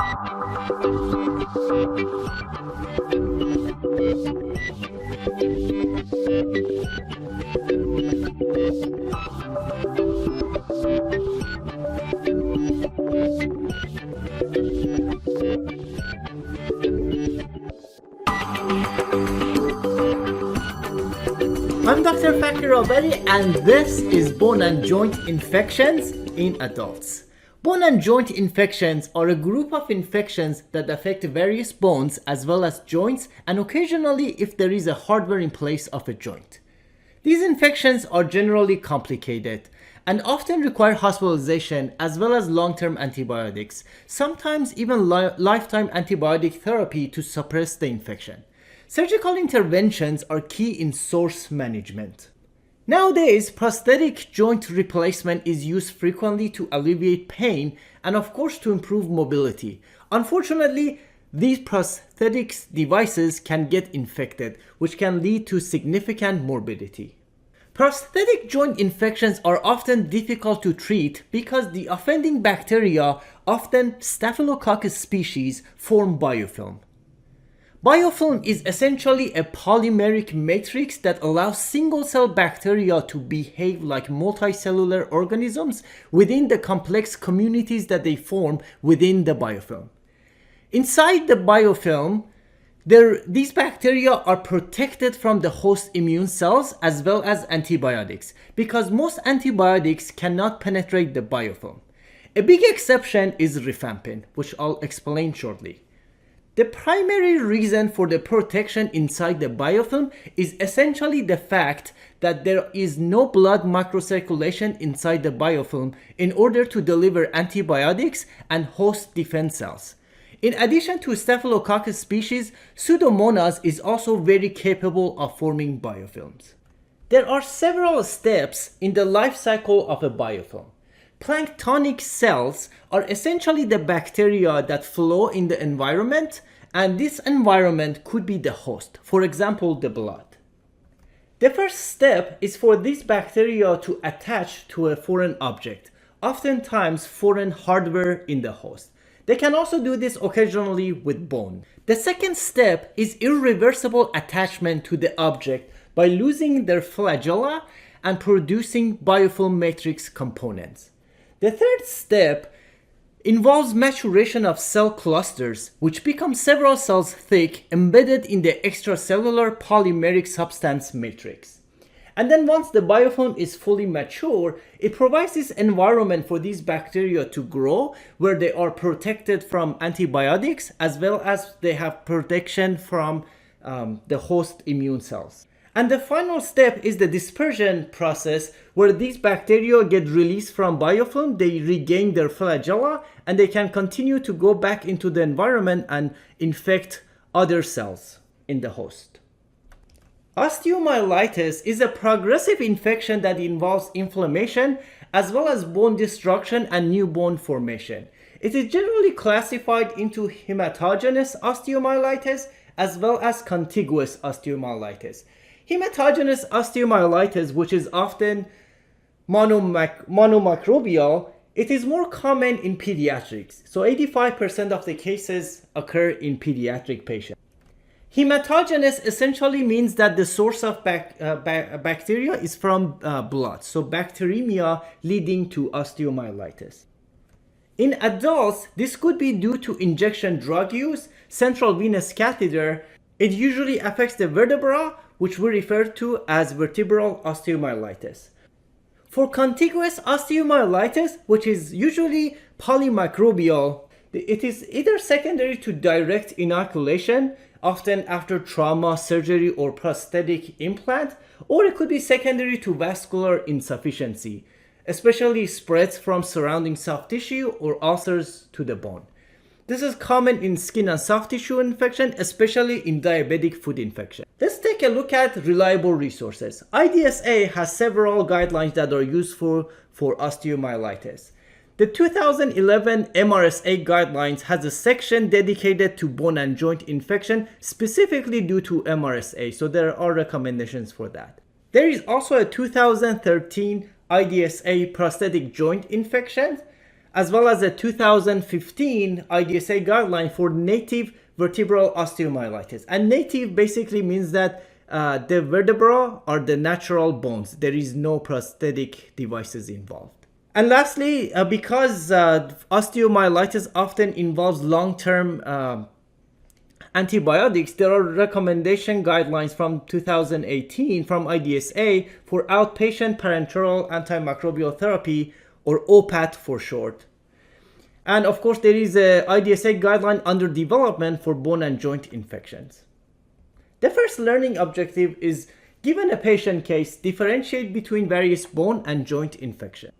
I'm Dr. FakhriRavari, and this is bone and joint infections in adults. Bone and joint infections are a group of infections that affect various bones as well as joints, and occasionally if there is a hardware in place of a joint. These infections are generally complicated and often require hospitalization as well as long-term antibiotics, sometimes even lifetime antibiotic therapy to suppress the infection. Surgical interventions are key in source management. Nowadays, prosthetic joint replacement is used frequently to alleviate pain and of course to improve mobility. Unfortunately, these prosthetic devices can get infected, which can lead to significant morbidity. Prosthetic joint infections are often difficult to treat because the offending bacteria, often Staphylococcus species, form biofilm. Biofilm is essentially a polymeric matrix that allows single-cell bacteria to behave like multicellular organisms within the complex communities that they form within the biofilm. Inside the biofilm, these bacteria are protected from the host immune cells as well as antibiotics, because most antibiotics cannot penetrate the biofilm. A big exception is rifampin, which I'll explain shortly. The primary reason for the protection inside the biofilm is essentially the fact that there is no blood microcirculation inside the biofilm in order to deliver antibiotics and host defense cells. In addition to Staphylococcus species, Pseudomonas is also very capable of forming biofilms. There are several steps in the life cycle of a biofilm. Planktonic cells are essentially the bacteria that flow in the environment, and this environment could be the host, for example, the blood. The first step is for these bacteria to attach to a foreign object, oftentimes foreign hardware in the host. They can also do this occasionally with bone. The second step is irreversible attachment to the object by losing their flagella and producing biofilm matrix components. The third step involves maturation of cell clusters, which become several cells thick, embedded in the extracellular polymeric substance matrix. And then once the biofilm is fully mature, it provides this environment for these bacteria to grow, where they are protected from antibiotics as well as they have protection from the host immune cells. And the final step is the dispersion process, where these bacteria get released from biofilm, they regain their flagella, and they can continue to go back into the environment and infect other cells in the host. Osteomyelitis is a progressive infection that involves inflammation as well as bone destruction and new bone formation. It is generally classified into hematogenous osteomyelitis as well as contiguous osteomyelitis. Hematogenous osteomyelitis, which is often monomicrobial, it is more common in pediatrics. So 85% of the cases occur in pediatric patients. Hematogenous essentially means that the source of bacteria is from blood, so bacteremia leading to osteomyelitis. In adults, this could be due to injection drug use, central venous catheter. It usually affects the vertebra, which we refer to as vertebral osteomyelitis. For contiguous osteomyelitis, which is usually polymicrobial, it is either secondary to direct inoculation, often after trauma, surgery, or prosthetic implant, or it could be secondary to vascular insufficiency, especially spreads from surrounding soft tissue or ulcers to the bone. This is common in skin and soft tissue infection, especially in diabetic foot infection. Let's take a look at reliable resources. IDSA has several guidelines that are useful for osteomyelitis. The 2011 MRSA guidelines has a section dedicated to bone and joint infection specifically due to MRSA, so there are recommendations for that. There is also a 2013 IDSA prosthetic joint infection as well as a 2015 IDSA guideline for native vertebral osteomyelitis. And native basically means that the vertebra are the natural bones. There is no prosthetic devices involved. And lastly, because osteomyelitis often involves long-term antibiotics, there are recommendation guidelines from 2018 from IDSA for outpatient parenteral antimicrobial therapy, or OPAT for short. And of course, there is a IDSA guideline under development for bone and joint infections. The first learning objective is, given a patient case, differentiate between various bone and joint infections.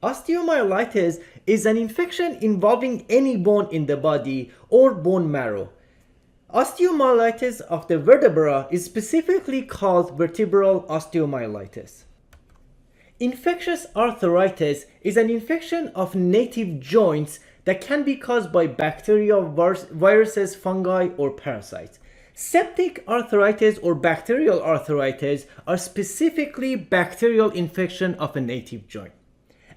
Osteomyelitis is an infection involving any bone in the body or bone marrow. Osteomyelitis of the vertebra is specifically called vertebral osteomyelitis. Infectious arthritis is an infection of native joints that can be caused by bacteria, viruses, fungi, or parasites. Septic arthritis or bacterial arthritis are specifically bacterial infection of a native joint.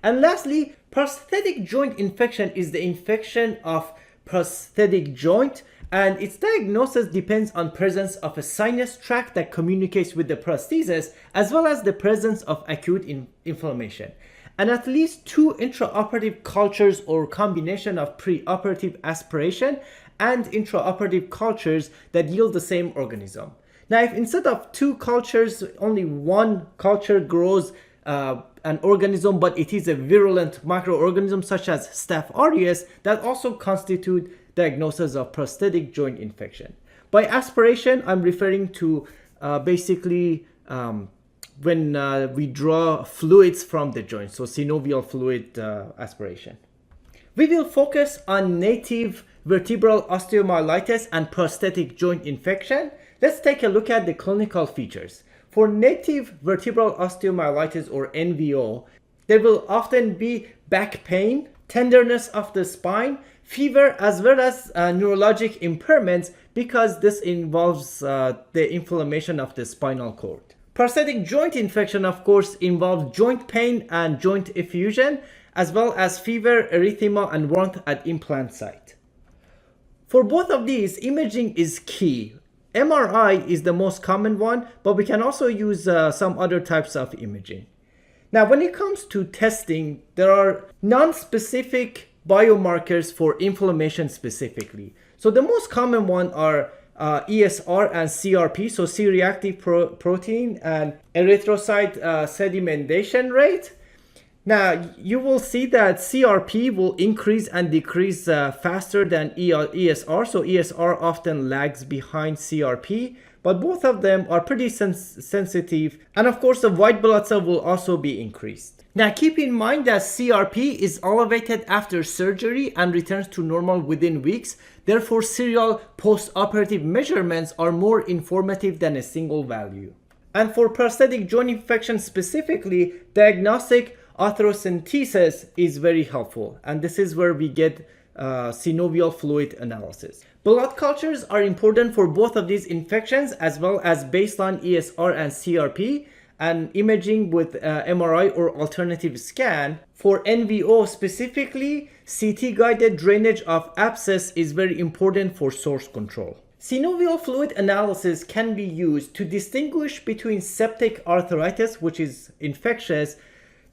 And lastly, prosthetic joint infection is the infection of prosthetic joint, and its diagnosis depends on presence of a sinus tract that communicates with the prosthesis, as well as the presence of acute inflammation. And at least 2 intraoperative cultures or combination of preoperative aspiration and intraoperative cultures that yield the same organism. Now, if instead of 2 cultures, only 1 culture grows an organism, but it is a virulent microorganism such as Staph aureus, that also constitute diagnosis of prosthetic joint infection. By aspiration, I'm referring to basically when we draw fluids from the joint, so synovial fluid aspiration. We will focus on native vertebral osteomyelitis and prosthetic joint infection. Let's take a look at the clinical features. For native vertebral osteomyelitis, or NVO, there will often be back pain, tenderness of the spine, fever, as well as neurologic impairments, because this involves the inflammation of the spinal cord. Prosthetic joint infection, of course, involves joint pain and joint effusion, as well as fever, erythema, and warmth at implant site. For both of these, imaging is key. MRI is the most common one, but we can also use some other types of imaging. Now, when it comes to testing, there are non-specific biomarkers for inflammation specifically. So the most common one are ESR and CRP, so C-reactive protein and erythrocyte sedimentation rate. Now, you will see that CRP will increase and decrease faster than ESR. So ESR often lags behind CRP, but both of them are pretty sensitive. And of course, the white blood cell will also be increased. Now, keep in mind that CRP is elevated after surgery and returns to normal within weeks. Therefore, serial post-operative measurements are more informative than a single value. And for prosthetic joint infection specifically, diagnostic arthrocentesis is very helpful, and this is where we get synovial fluid analysis. Blood cultures are important for both of these infections, as well as baseline ESR and CRP, and imaging with MRI or alternative scan. For NVO specifically, CT-guided drainage of abscess is very important for source control. Synovial fluid analysis can be used to distinguish between septic arthritis, which is infectious,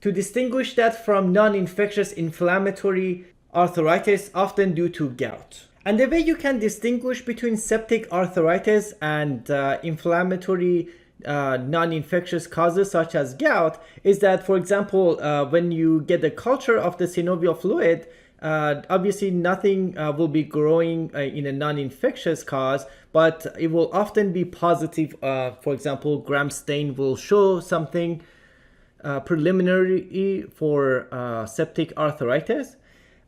to distinguish that from non-infectious inflammatory arthritis, often due to gout. And the way you can distinguish between septic arthritis and inflammatory non-infectious causes such as gout is that, for example, when you get a culture of the synovial fluid, obviously nothing will be growing in a non-infectious cause, but it will often be positive. For example, Gram stain will show something preliminary for septic arthritis.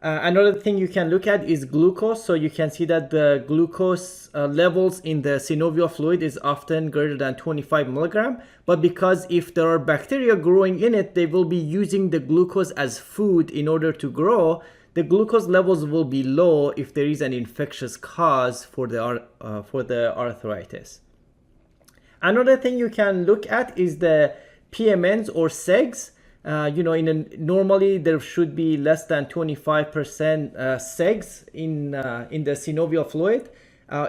Another thing you can look at is glucose. So you can see that the glucose levels in the synovial fluid is often greater than 25 milligram. But because if there are bacteria growing in it, they will be using the glucose as food in order to grow. The glucose levels will be low if there is an infectious cause for the arthritis. Another thing you can look at is the PMNs or SEGs. Normally there should be less than 25% segs in the synovial fluid.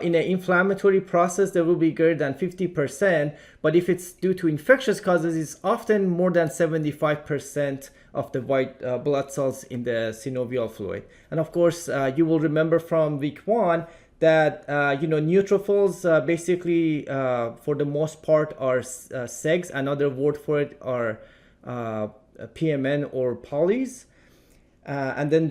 In an inflammatory process, there will be greater than 50%, but if it's due to infectious causes, it's often more than 75% of the white blood cells in the synovial fluid. And of course, you will remember from week 1 that neutrophils basically for the most part are segs. Another word for it are PMN or polys. And then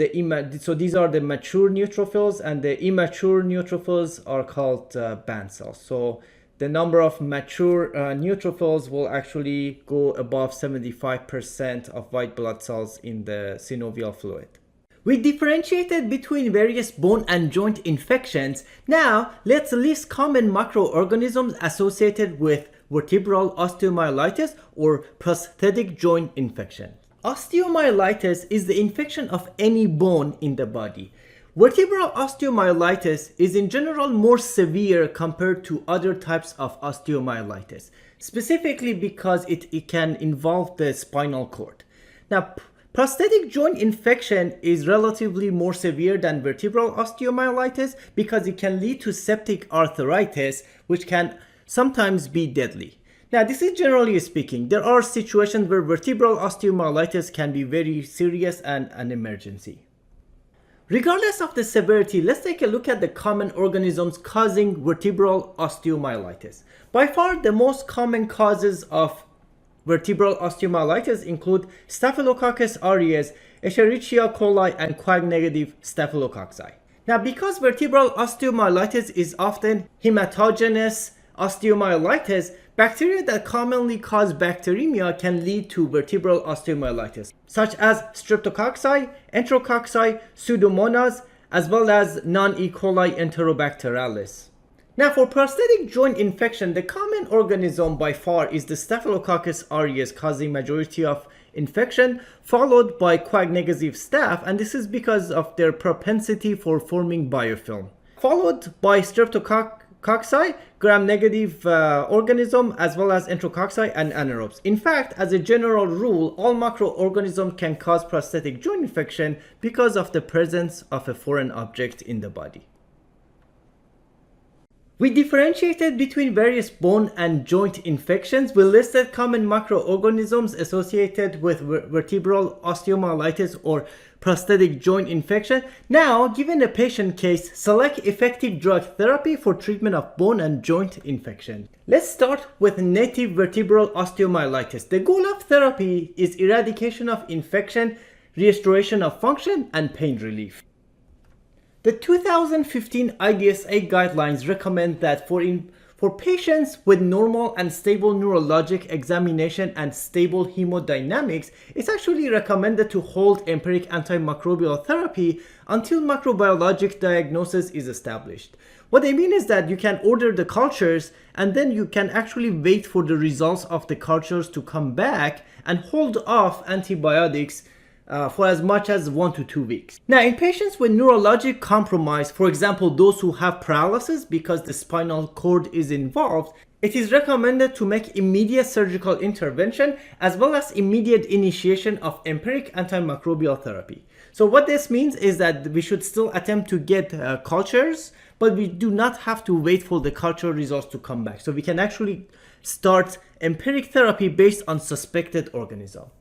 so these are the mature neutrophils, and the immature neutrophils are called band cells. So the number of mature neutrophils will actually go above 75% of white blood cells in the synovial fluid. We differentiated between various bone and joint infections. Now let's list common microorganisms associated with vertebral osteomyelitis or prosthetic joint infection. Osteomyelitis is the infection of any bone in the body. Vertebral osteomyelitis is in general more severe compared to other types of osteomyelitis, specifically because it can involve the spinal cord. Now, prosthetic joint infection is relatively more severe than vertebral osteomyelitis because it can lead to septic arthritis, which can sometimes be deadly. Now, this is generally speaking. There are situations where vertebral osteomyelitis can be very serious and an emergency. Regardless of the severity, let's take a look at the common organisms causing vertebral osteomyelitis. By far, the most common causes of vertebral osteomyelitis include Staphylococcus aureus, Escherichia coli, and Coag-negative staphylococci. Now, because vertebral osteomyelitis is often hematogenous osteomyelitis, bacteria that commonly cause bacteremia can lead to vertebral osteomyelitis, such as streptococci, enterococci, pseudomonas, as well as non-E. coli enterobacterialis. Now, for prosthetic joint infection, the common organism by far is the Staphylococcus aureus, causing majority of infection, followed by Coag-negative staph, and this is because of their propensity for forming biofilm, followed by streptococci, gram-negative organism, as well as enterococci and anaerobes. In fact, as a general rule, all microorganisms can cause prosthetic joint infection because of the presence of a foreign object in the body. We differentiated between various bone and joint infections. We listed common microorganisms associated with vertebral osteomyelitis or prosthetic joint infection. Now, given a patient case, select effective drug therapy for treatment of bone and joint infection. Let's start with native vertebral osteomyelitis. The goal of therapy is eradication of infection, restoration of function, and pain relief. The 2015 IDSA guidelines recommend that for patients with normal and stable neurologic examination and stable hemodynamics, it's actually recommended to hold empiric antimicrobial therapy until microbiologic diagnosis is established. What I mean is that you can order the cultures and then you can actually wait for the results of the cultures to come back and hold off antibiotics for as much as 1 to 2 weeks. Now, in patients with neurologic compromise, for example, those who have paralysis because the spinal cord is involved, it is recommended to make immediate surgical intervention as well as immediate initiation of empiric antimicrobial therapy. So what this means is that we should still attempt to get cultures, but we do not have to wait for the culture results to come back. So we can actually start empiric therapy based on suspected organism.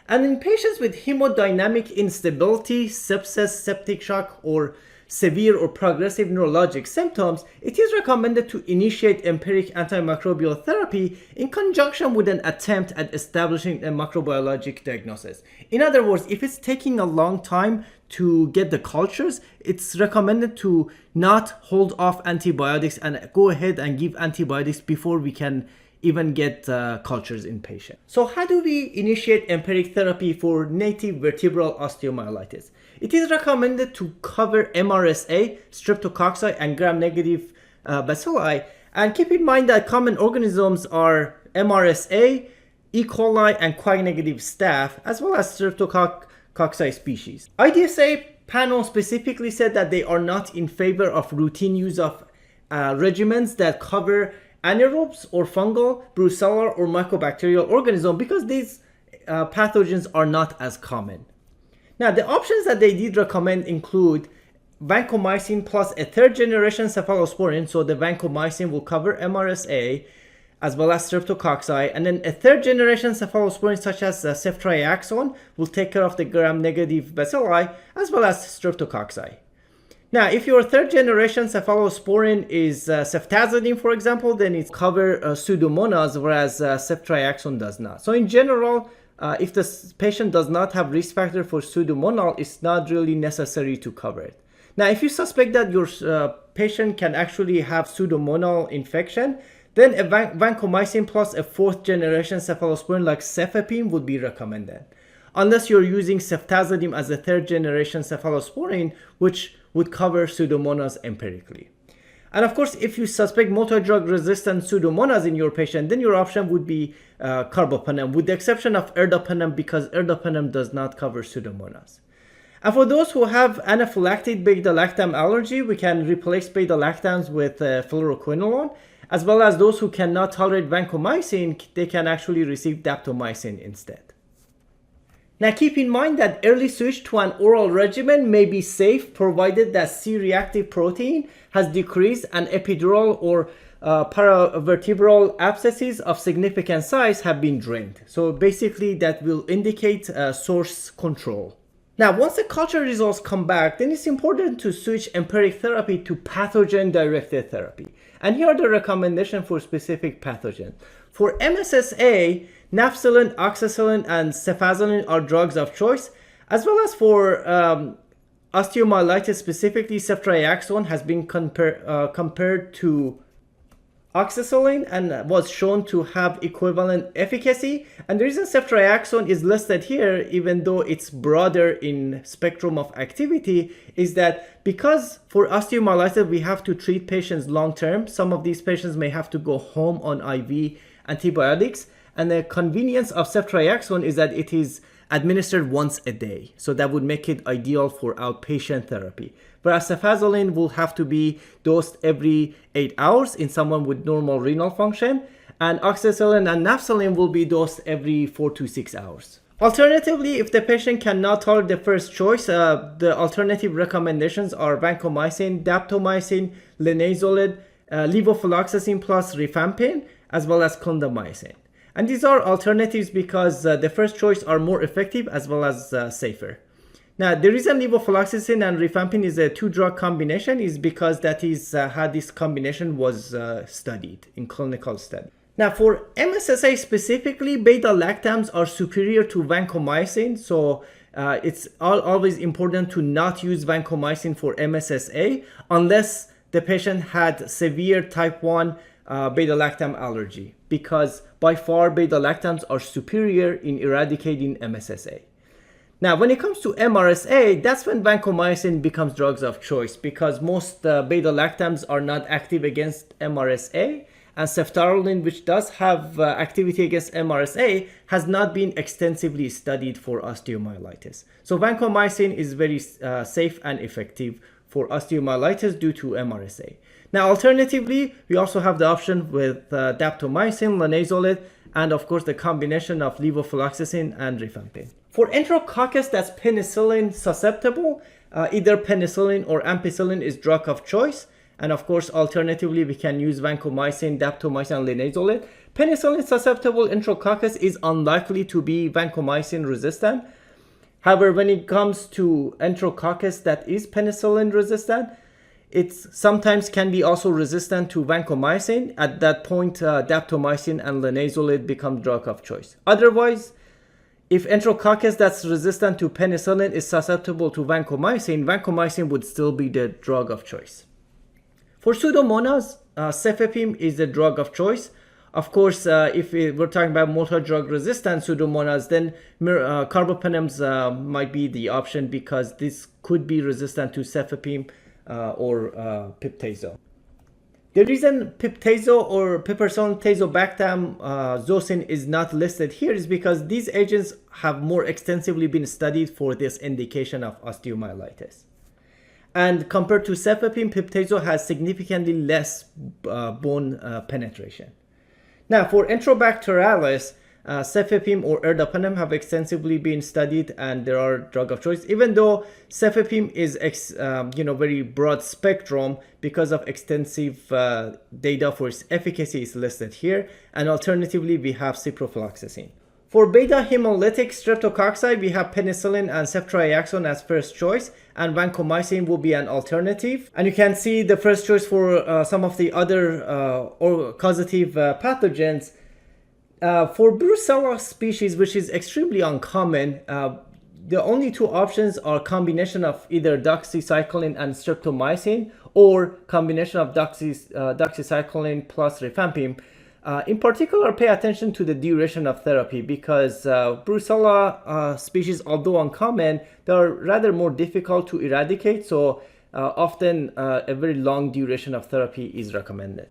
And in patients with hemodynamic instability, sepsis, septic shock, or severe or progressive neurologic symptoms, it is recommended to initiate empiric antimicrobial therapy in conjunction with an attempt at establishing a microbiologic diagnosis. In other words, if it's taking a long time to get the cultures, it's recommended to not hold off antibiotics and go ahead and give antibiotics before we can even get cultures in patients. So how do we initiate empiric therapy for native vertebral osteomyelitis? It is recommended to cover MRSA, streptococci, and gram-negative bacilli. And keep in mind that common organisms are MRSA, E. coli, and Coag-negative staph, as well as streptococci species. IDSA panel specifically said that they are not in favor of routine use of regimens that cover anaerobes or fungal, brucellar, or mycobacterial organism because these pathogens are not as common. Now, the options that they did recommend include vancomycin plus a third generation cephalosporin. So the vancomycin will cover MRSA as well as streptococci, and then a third generation cephalosporin such as ceftriaxone will take care of the gram-negative bacilli as well as streptococci. Now, if your third generation cephalosporin is ceftazidime, for example, then it covers Pseudomonas, whereas ceftriaxone does not. So in general, if the patient does not have risk factor for Pseudomonal, it's not really necessary to cover it. Now, if you suspect that your patient can actually have Pseudomonal infection, then a vancomycin plus a fourth generation cephalosporin like cefepime would be recommended. Unless you're using ceftazidime as a third generation cephalosporin, which would cover Pseudomonas empirically. And of course, if you suspect multi-drug resistant Pseudomonas in your patient, then your option would be carbapenem, with the exception of ertapenem, because ertapenem does not cover Pseudomonas. And for those who have anaphylactic beta-lactam allergy, we can replace beta-lactams with fluoroquinolone, as well as those who cannot tolerate vancomycin, they can actually receive daptomycin instead. Now keep in mind that early switch to an oral regimen may be safe provided that C-reactive protein has decreased and epidural or paravertebral abscesses of significant size have been drained. So basically that will indicate source control. Now once the culture results come back, then it's important to switch empiric therapy to pathogen-directed therapy. And here are the recommendations for specific pathogens. For MSSA, nafcillin, oxacillin, and cefazolin are drugs of choice, as well as for osteomyelitis specifically, ceftriaxone has been compared to oxacillin and was shown to have equivalent efficacy. And the reason ceftriaxone is listed here, even though it's broader in spectrum of activity, is that because for osteomyelitis we have to treat patients long term, some of these patients may have to go home on IV antibiotics, and the convenience of ceftriaxone is that it is administered once a day. So that would make it ideal for outpatient therapy. Whereas cefazolin will have to be dosed every 8 hours in someone with normal renal function, and oxacillin and nafcillin will be dosed every 4 to 6 hours. Alternatively, if the patient cannot tolerate the first choice, the alternative recommendations are vancomycin, daptomycin, linezolid, levofloxacin plus rifampin, as well as clindamycin. And these are alternatives because the first choice are more effective as well as safer. Now, the reason levofloxacin and rifampin is a 2-drug combination is because that is how this combination was studied in clinical study. Now, for MSSA specifically, beta-lactams are superior to vancomycin, so it's always important to not use vancomycin for MSSA unless the patient had severe type 1 beta-lactam allergy, because by far beta-lactams are superior in eradicating MSSA. Now, when it comes to MRSA, that's when vancomycin becomes drugs of choice, because most beta-lactams are not active against MRSA, and ceftaroline, which does have activity against MRSA, has not been extensively studied for osteomyelitis. So vancomycin is very safe and effective for osteomyelitis due to MRSA. Now, alternatively, we also have the option with daptomycin, linezolid, and of course the combination of levofloxacin and rifampin. For enterococcus that's penicillin susceptible, either penicillin or ampicillin is drug of choice. And of course, alternatively, we can use vancomycin, daptomycin, and linezolid. Penicillin susceptible enterococcus is unlikely to be vancomycin resistant. However, when it comes to enterococcus that is penicillin resistant, it sometimes can be also resistant to vancomycin. At that point, daptomycin and linezolid become drug of choice. Otherwise, if enterococcus that's resistant to penicillin is susceptible to vancomycin, vancomycin would still be the drug of choice. For Pseudomonas, cefepime is the drug of choice. Of course, if we're talking about multi-drug resistant Pseudomonas, then carbapenems might be the option, because this could be resistant to cefepime or piptazo. The reason piptazo or piperacillin tazobactam zosyn is not listed here is because these agents have more extensively been studied for this indication of osteomyelitis. And compared to cefepime, piptazo has significantly less bone penetration. Now, for Enterobacterialis, Cefepime or ertapenem have extensively been studied, and there are drug of choice, even though cefepime is very broad spectrum. Because of extensive data for its efficacy is listed here, and alternatively we have ciprofloxacin. For beta hemolytic streptococci, we have penicillin and ceftriaxone as first choice, and vancomycin will be an alternative. And you can see the first choice for some of the other or causative pathogens. For Brucella species, which is extremely uncommon, the only two options are combination of either doxycycline and streptomycin, or combination of doxycycline plus rifampicin. In particular, pay attention to the duration of therapy, because Brucella species, although uncommon, they are rather more difficult to eradicate, so often a very long duration of therapy is recommended.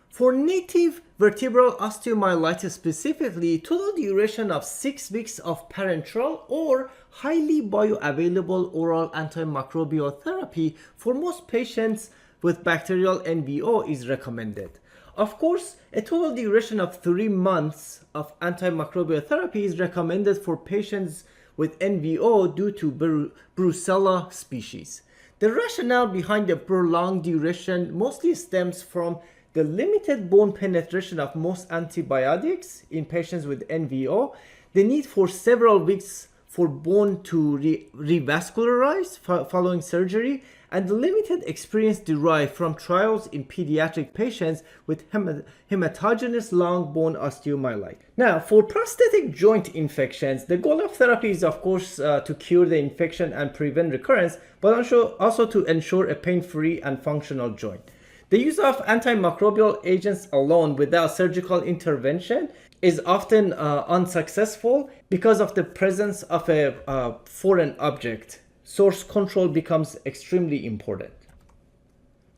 For native vertebral osteomyelitis specifically, total duration of 6 weeks of parenteral or highly bioavailable oral antimicrobial therapy for most patients with bacterial NVO is recommended. Of course, a total duration of 3 months of antimicrobial therapy is recommended for patients with NVO due to Brucella species. The rationale behind the prolonged duration mostly stems from the limited bone penetration of most antibiotics in patients with NVO, the need for several weeks for bone to revascularize following surgery, and the limited experience derived from trials in pediatric patients with hematogenous long bone osteomyelitis. Now, for prosthetic joint infections, the goal of therapy is, of course, to cure the infection and prevent recurrence, but also to ensure a pain-free and functional joint. The use of antimicrobial agents alone without surgical intervention is often unsuccessful because of the presence of a foreign object. Source control becomes extremely important.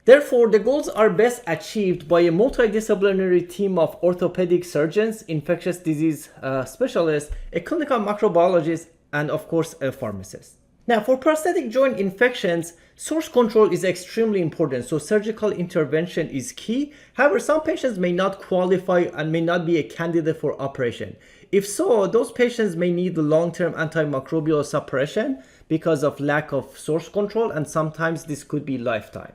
Therefore, the goals are best achieved by a multidisciplinary team of orthopedic surgeons, infectious disease specialists, a clinical microbiologist, and of course a pharmacist. Now, for prosthetic joint infections, source control is extremely important, so surgical intervention is key. However, some patients may not qualify and may not be a candidate for operation. If so, those patients may need long-term antimicrobial suppression because of lack of source control, and sometimes this could be lifetime.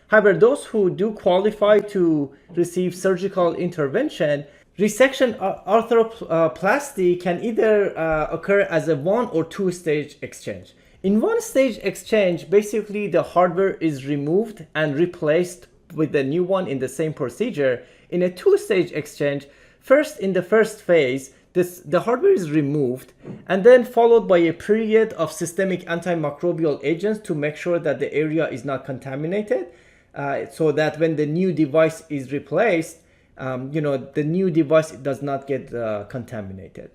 However, those who do qualify to receive surgical intervention, resection arthroplasty can either occur as a 1 or 2 stage exchange. In 1 stage exchange, basically the hardware is removed and replaced with the new one in the same procedure. In a 2 stage exchange, in the first phase, the hardware is removed and then followed by a period of systemic antimicrobial agents to make sure that the area is not contaminated, so that when the new device is replaced, the new device does not get contaminated.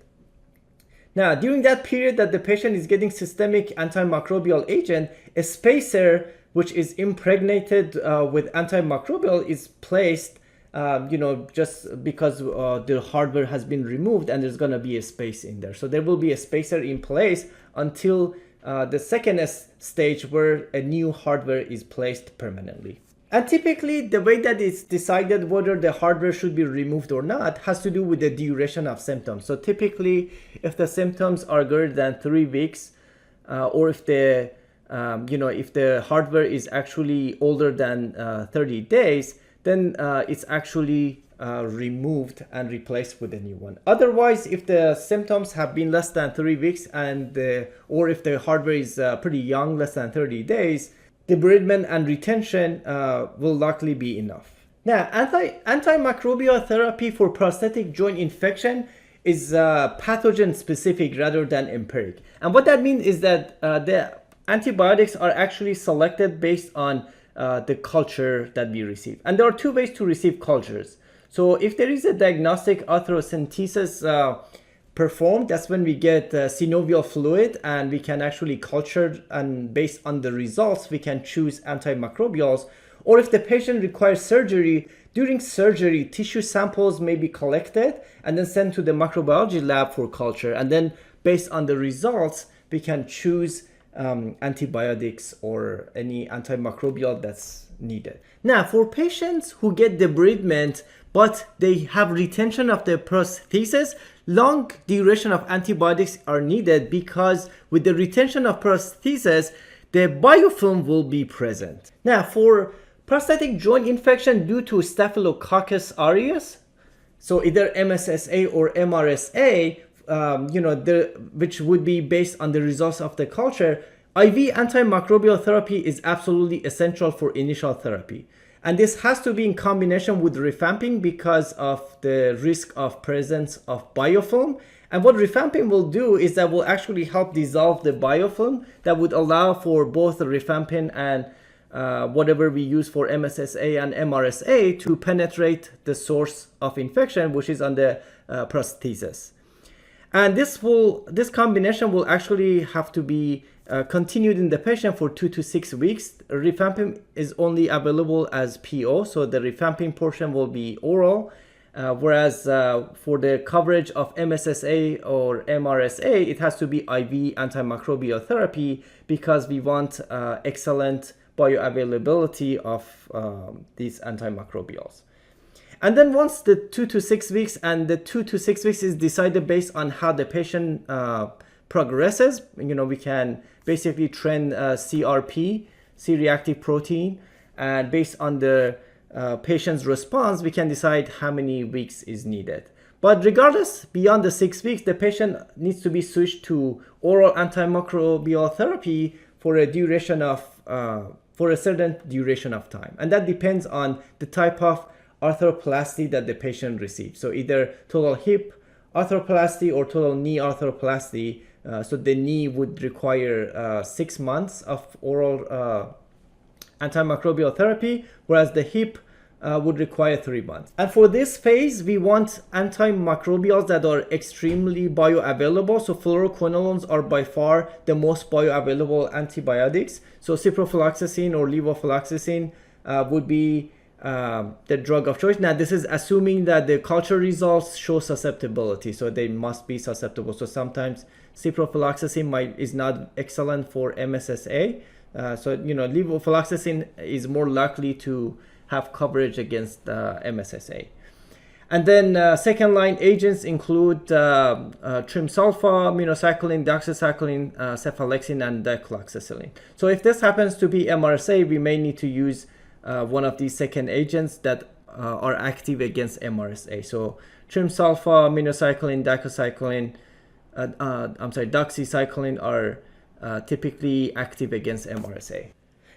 Now, during that period that the patient is getting systemic antimicrobial agent, a spacer which is impregnated with antimicrobial is placed, just because the hardware has been removed and there's going to be a space in there. So there will be a spacer in place until the second stage where a new hardware is placed permanently. And typically, the way that it's decided whether the hardware should be removed or not has to do with the duration of symptoms. So typically, if the symptoms are greater than 3 weeks, or if the hardware is actually older than 30 days, then it's actually removed and replaced with a new one. Otherwise, if the symptoms have been less than 3 weeks or if the hardware is pretty young, less than 30 days, debridement and retention will likely be enough. Now, antimicrobial therapy for prosthetic joint infection is pathogen specific rather than empiric. And what that means is that the antibiotics are actually selected based on the culture that we receive. And there are 2 ways to receive cultures. So if there is a diagnostic arthrocentesis performed, that's when we get synovial fluid and we can actually culture, and based on the results we can choose antimicrobials. Or if the patient requires surgery, during surgery tissue samples may be collected and then sent to the microbiology lab for culture, and then based on the results we can choose antibiotics or any antimicrobial that's needed. Now, for patients who get debridement but they have retention of the prosthesis, long duration of antibiotics are needed because with the retention of prosthesis, the biofilm will be present. Now, for prosthetic joint infection due to Staphylococcus aureus, so either MSSA or MRSA, which would be based on the results of the culture, IV antimicrobial therapy is absolutely essential for initial therapy. And this has to be in combination with rifampin because of the risk of presence of biofilm. And what rifampin will do is that will actually help dissolve the biofilm that would allow for both the rifampin and whatever we use for MSSA and MRSA to penetrate the source of infection, which is on the prosthesis. And this combination will actually have to be continued in the patient for 2 to 6 weeks. Rifampin is only available as PO, so the rifampin portion will be oral, whereas for the coverage of MSSA or MRSA, it has to be IV antimicrobial therapy because we want excellent bioavailability of these antimicrobials. And then once the 2 to 6 weeks, and the 2 to 6 weeks is decided based on how the patient progresses, we can basically trend CRP, C-reactive protein, and based on the patient's response, we can decide how many weeks is needed. But regardless, beyond the 6 weeks, the patient needs to be switched to oral antimicrobial therapy for a certain duration of time. And that depends on the type of arthroplasty that the patient receives. So either total hip arthroplasty or total knee arthroplasty. So the knee would require 6 months of oral antimicrobial therapy, whereas the hip would require 3 months. And for this phase, we want antimicrobials that are extremely bioavailable. So fluoroquinolones are by far the most bioavailable antibiotics. So ciprofloxacin or levofloxacin would be the drug of choice. Now, this is assuming that the culture results show susceptibility, so they must be susceptible. So sometimes ciprofloxacin is not excellent for MSSA. Levofloxacin is more likely to have coverage against MSSA. And then second line agents include trimsulfa, minocycline, doxycycline, cephalexin, and dicloxacillin. So if this happens to be MRSA, we may need to use one of these second agents that are active against MRSA. So trimsulfa, minocycline, doxycycline are typically active against MRSA.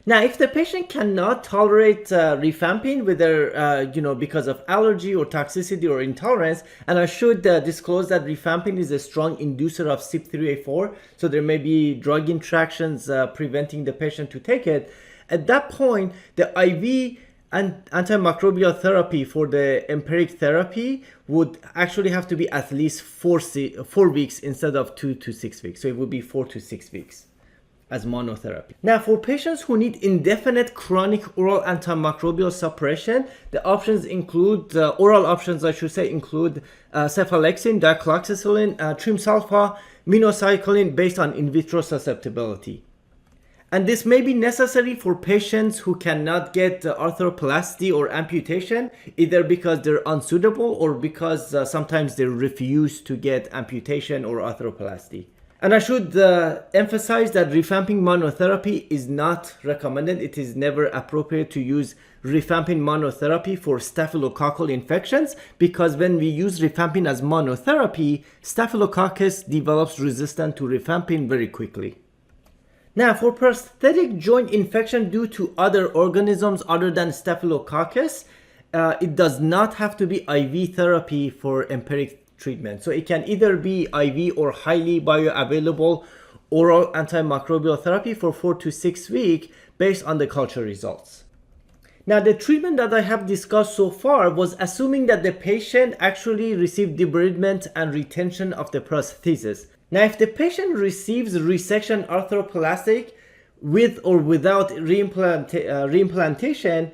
Now, if the patient cannot tolerate rifampin, whether because of allergy or toxicity or intolerance, and I should disclose that rifampin is a strong inducer of CYP3A4, so there may be drug interactions preventing the patient to take it. At that point, the IV and antimicrobial therapy for the empiric therapy would actually have to be at least 4 weeks instead of 2 to 6 weeks. So it would be 4 to 6 weeks as monotherapy. Now, for patients who need indefinite chronic oral antimicrobial suppression, the options include, oral options include cephalexin, dicloxacillin, trimsulfa, minocycline based on in vitro susceptibility. And this may be necessary for patients who cannot get arthroplasty or amputation, either because they're unsuitable or because sometimes they refuse to get amputation or arthroplasty. And I should emphasize that rifampin monotherapy is not recommended. It is never appropriate to use rifampin monotherapy for staphylococcal infections because when we use rifampin as monotherapy, staphylococcus develops resistance to rifampin very quickly. Now, for prosthetic joint infection due to other organisms other than staphylococcus, it does not have to be IV therapy for empiric treatment. So it can either be IV or highly bioavailable oral antimicrobial therapy for 4 to 6 weeks based on the culture results. Now, the treatment that I have discussed so far was assuming that the patient actually received debridement and retention of the prosthesis. Now, if the patient receives resection arthroplastic with or without reimplantation,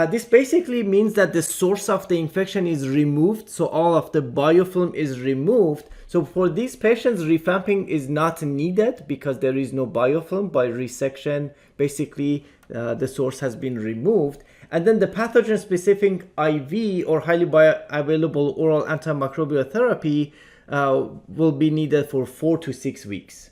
This basically means that the source of the infection is removed, so all of the biofilm is removed. So for these patients, revamping is not needed because there is no biofilm. By resection, basically the source has been removed. And then the pathogen-specific IV or highly bioavailable oral antimicrobial therapy will be needed for 4 to 6 weeks.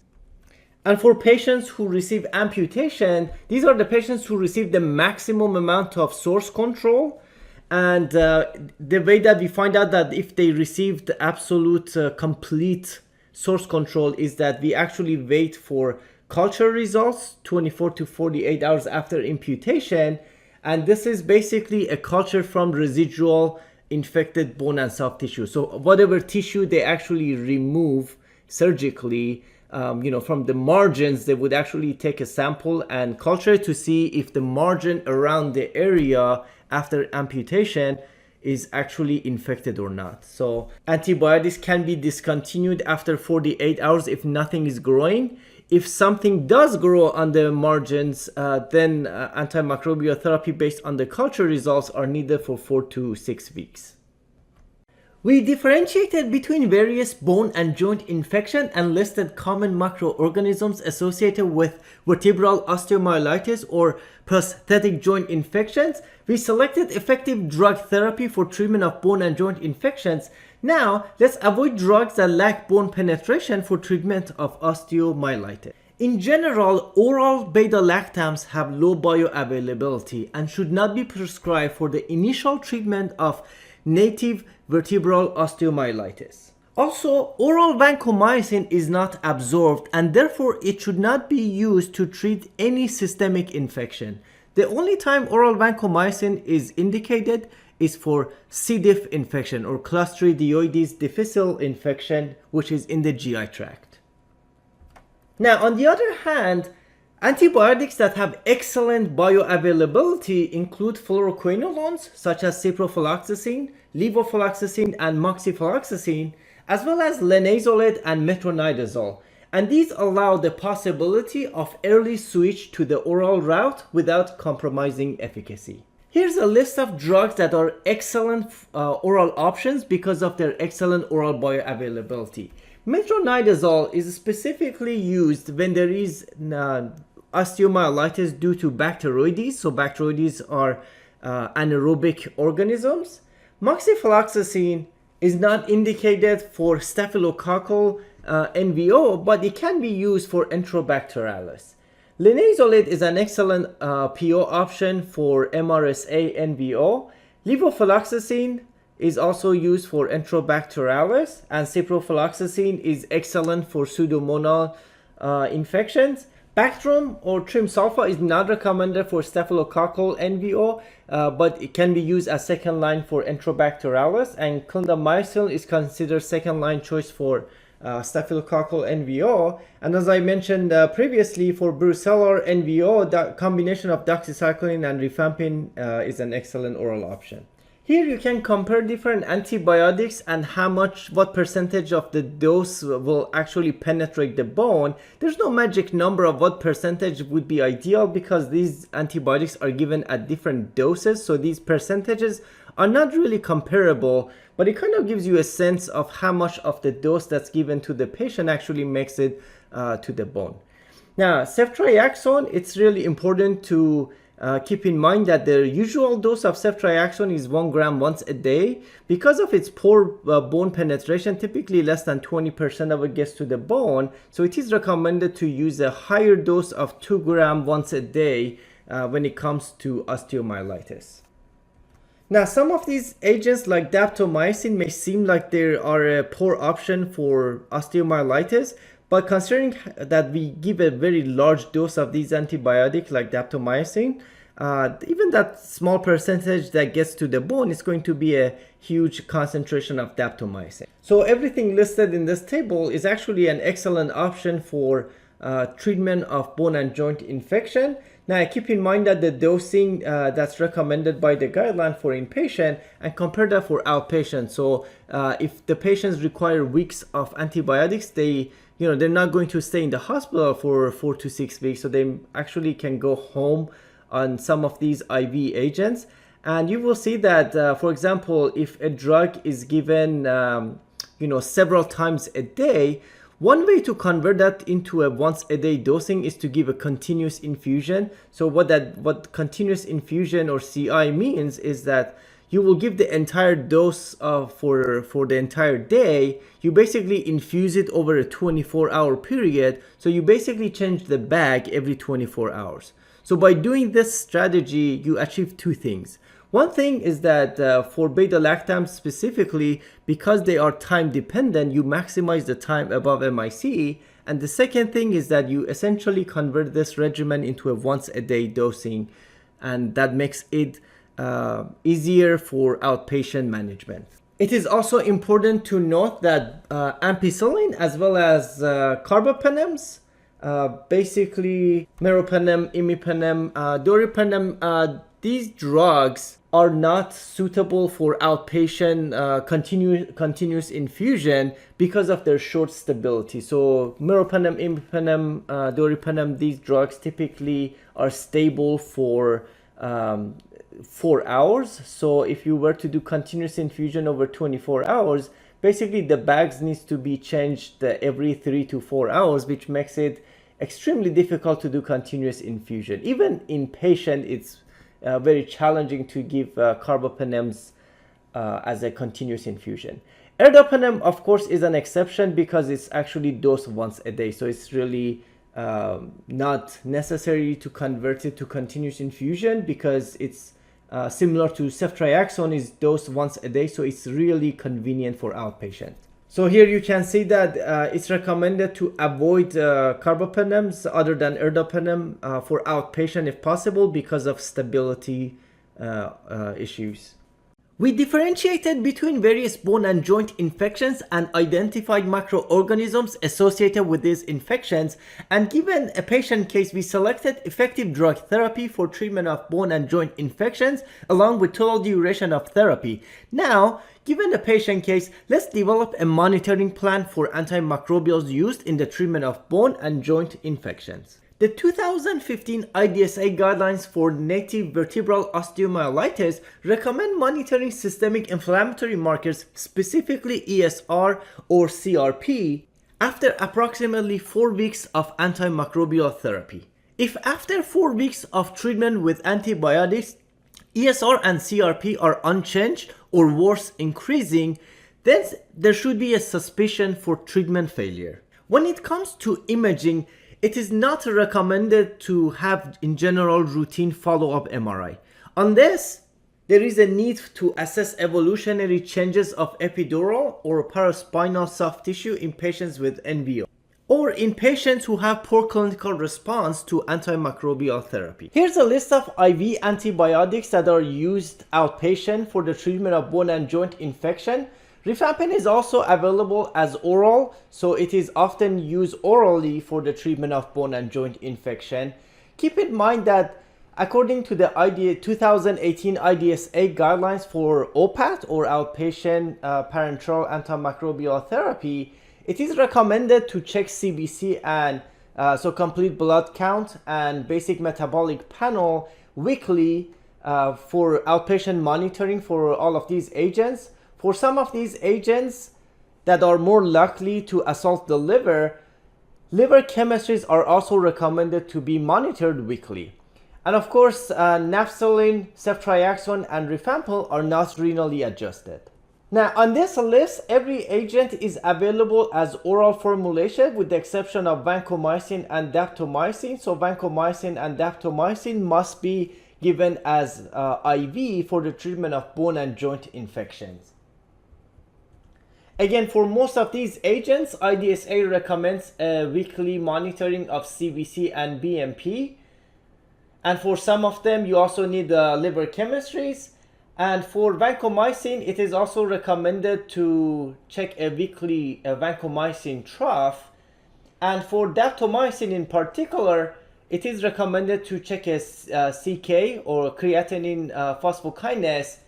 And for patients who receive amputation, these are the patients who receive the maximum amount of source control. And the way that we find out that if they received the absolute complete source control is that we actually wait for culture results 24 to 48 hours after amputation. And this is basically a culture from residual infected bone and soft tissue. So whatever tissue they actually remove surgically, from the margins, they would actually take a sample and culture to see if the margin around the area after amputation is actually infected or not. So antibiotics can be discontinued after 48 hours if nothing is growing. If something does grow on the margins, then antimicrobial therapy based on the culture results are needed for 4 to 6 weeks. We differentiated between various bone and joint infection and listed common microorganisms associated with vertebral osteomyelitis or prosthetic joint infections. We selected effective drug therapy for treatment of bone and joint infections. Now, let's avoid drugs that lack bone penetration for treatment of osteomyelitis. In general, oral beta-lactams have low bioavailability and should not be prescribed for the initial treatment of native vertebral osteomyelitis. Also, oral vancomycin is not absorbed and therefore it should not be used to treat any systemic infection. The only time oral vancomycin is indicated is for C. diff infection or Clostridioides difficile infection, which is in the GI tract. Now, on the other hand, antibiotics that have excellent bioavailability include fluoroquinolones such as ciprofloxacin, levofloxacin, and moxifloxacin, as well as linezolid and metronidazole. And these allow the possibility of early switch to the oral route without compromising efficacy. Here's a list of drugs that are excellent oral options because of their excellent oral bioavailability. Metronidazole is specifically used when there is osteomyelitis due to Bacteroides. So Bacteroides are anaerobic organisms. Moxifloxacin is not indicated for staphylococcal NVO, but it can be used for Enterobacterales. Linezolid is an excellent PO option for MRSA NVO. Levofloxacin is also used for Enterobacterales, and ciprofloxacin is excellent for pseudomonal infections. Bactrim or trimsulfa is not recommended for staphylococcal NVO, but it can be used as second line for Enterobacterales, and clindamycin is considered second line choice for staphylococcal NVO. And as I mentioned previously, for brucellar NVO, the combination of doxycycline and rifampin is an excellent oral option. Here you can compare different antibiotics and what percentage of the dose will actually penetrate the bone. There's no magic number of what percentage would be ideal because these antibiotics are given at different doses, so these percentages are not really comparable, but it kind of gives you a sense of how much of the dose that's given to the patient actually makes it to the bone. Now, ceftriaxone, it's really important to keep in mind that the usual dose of ceftriaxone is 1 gram once a day. Because of its poor bone penetration, typically less than 20% of it gets to the bone, so it is recommended to use a higher dose of 2 gram once a day when it comes to osteomyelitis. Now, some of these agents like daptomycin may seem like they are a poor option for osteomyelitis, but considering that we give a very large dose of these antibiotics like daptomycin, even that small percentage that gets to the bone is going to be a huge concentration of daptomycin. So everything listed in this table is actually an excellent option for treatment of bone and joint infection. Now, keep in mind that the dosing that's recommended by the guideline for inpatient and compare that for outpatient. So if the patients require weeks of antibiotics, they're not going to stay in the hospital for 4 to 6 weeks, so they actually can go home on some of these IV agents. And you will see that, for example, if a drug is given, several times a day, one way to convert that into a once a day dosing is to give a continuous infusion. So what continuous infusion or CI means is that you will give the entire dose for the entire day. You basically infuse it over a 24-hour period. So you basically change the bag every 24 hours. So by doing this strategy, you achieve two things. One thing is that for beta-lactams specifically, because they are time dependent, you maximize the time above MIC. And the second thing is that you essentially convert this regimen into a once a day dosing, and that makes it easier for outpatient management. It is also important to note that ampicillin as well as carbapenems, basically meropenem, imipenem, doripenem, these drugs are not suitable for outpatient continuous infusion because of their short stability. So meropenem, imipenem, doripenem, these drugs typically are stable for 4 hours. So if you were to do continuous infusion over 24 hours, basically the bags needs to be changed every 3 to 4 hours, which makes it extremely difficult to do continuous infusion. Even in patient, it's very challenging to give carbapenems as a continuous infusion. Ertapenem, of course, is an exception because it's actually dosed once a day. So it's really not necessary to convert it to continuous infusion because it's similar to ceftriaxone, is dosed once a day. So it's really convenient for outpatient. So here you can see that it's recommended to avoid carbapenems other than ertapenem for outpatient if possible because of stability issues. We differentiated between various bone and joint infections and identified microorganisms associated with these infections, and given a patient case, we selected effective drug therapy for treatment of bone and joint infections along with total duration of therapy. Now, given a patient case, let's develop a monitoring plan for antimicrobials used in the treatment of bone and joint infections. The 2015 IDSA guidelines for native vertebral osteomyelitis recommend monitoring systemic inflammatory markers, specifically ESR or CRP, after approximately 4 weeks of antimicrobial therapy. If after 4 weeks of treatment with antibiotics, ESR and CRP are unchanged or worse increasing, then there should be a suspicion for treatment failure. When it comes to imaging, it is not recommended to have in general routine follow-up MRI. Unless there is a need to assess evolutionary changes of epidural or paraspinal soft tissue in patients with NVO, or in patients who have poor clinical response to antimicrobial therapy. Here's a list of IV antibiotics that are used outpatient for the treatment of bone and joint infection. Rifampin is also available as oral, so it is often used orally for the treatment of bone and joint infection. Keep in mind that according to the 2018 IDSA guidelines for OPAT or outpatient parenteral antimicrobial therapy, it is recommended to check CBC and so complete blood count and basic metabolic panel weekly for outpatient monitoring for all of these agents. For some of these agents that are more likely to assault the liver chemistries are also recommended to be monitored weekly. And of course, nafcillin, ceftriaxone, and rifampin are not renally adjusted. Now, on this list, every agent is available as oral formulation with the exception of vancomycin and daptomycin. So vancomycin and daptomycin must be given as IV for the treatment of bone and joint infections. Again, for most of these agents, IDSA recommends a weekly monitoring of CBC and BMP. And for some of them, you also need liver chemistries. And for vancomycin, it is also recommended to check a weekly vancomycin trough. And for daptomycin in particular, it is recommended to check a CK or creatinine phosphokinase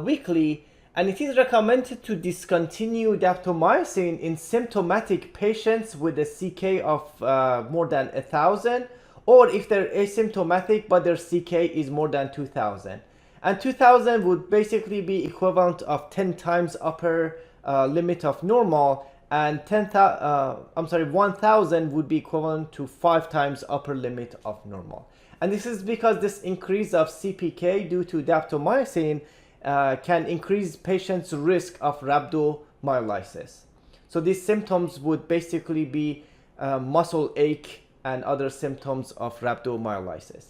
weekly. And it is recommended to discontinue daptomycin in symptomatic patients with a CK of more than 1,000, or if they're asymptomatic but their CK is more than 2,000. And 2000 would basically be equivalent of 10 times upper limit of normal, and 1000 would be equivalent to 5 times upper limit of normal. And this is because this increase of CPK due to daptomycin can increase patients' risk of rhabdomyolysis. So these symptoms would basically be muscle ache and other symptoms of rhabdomyolysis.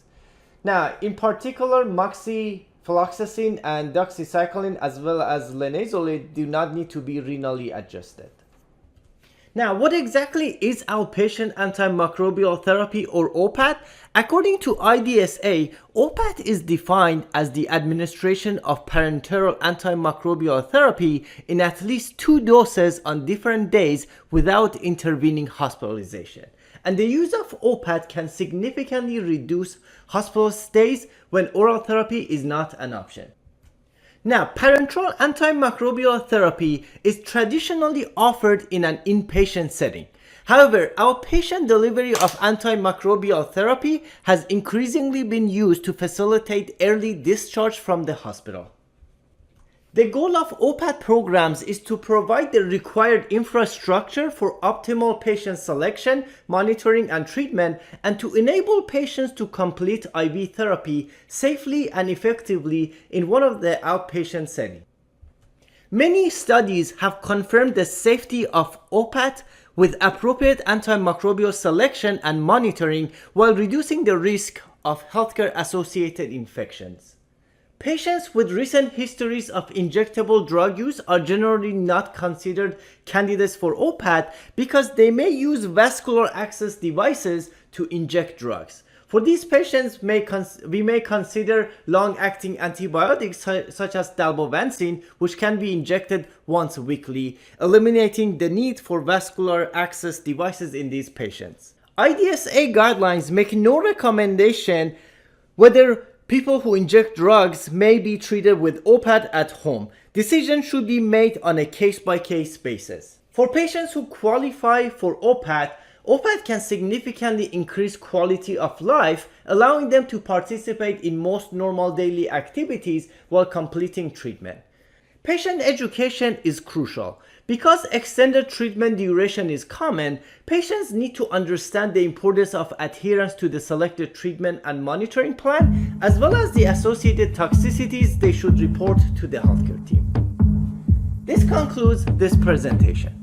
Now, in particular, moxifloxacin and doxycycline as well as linezolid do not need to be renally adjusted. Now, what exactly is outpatient antimicrobial therapy, or OPAT? According to IDSA, OPAT is defined as the administration of parenteral antimicrobial therapy in at least 2 doses on different days without intervening hospitalization. And the use of OPAT can significantly reduce hospital stays when oral therapy is not an option. Now, parenteral antimicrobial therapy is traditionally offered in an inpatient setting. However, outpatient delivery of antimicrobial therapy has increasingly been used to facilitate early discharge from the hospital. The goal of OPAT programs is to provide the required infrastructure for optimal patient selection, monitoring, and treatment, and to enable patients to complete IV therapy safely and effectively in one of the outpatient settings. Many studies have confirmed the safety of OPAT with appropriate antimicrobial selection and monitoring while reducing the risk of healthcare-associated infections. Patients with recent histories of injectable drug use are generally not considered candidates for OPAT because they may use vascular access devices to inject drugs. For these patients, we may consider long-acting antibiotics such as dalbavancin, which can be injected once weekly, eliminating the need for vascular access devices in these patients. IDSA guidelines make no recommendation whether people who inject drugs may be treated with OPAT at home. Decisions should be made on a case-by-case basis. For patients who qualify for OPAT, OPAT can significantly increase quality of life, allowing them to participate in most normal daily activities while completing treatment. Patient education is crucial. Because extended treatment duration is common, patients need to understand the importance of adherence to the selected treatment and monitoring plan, as well as the associated toxicities they should report to the healthcare team. This concludes this presentation.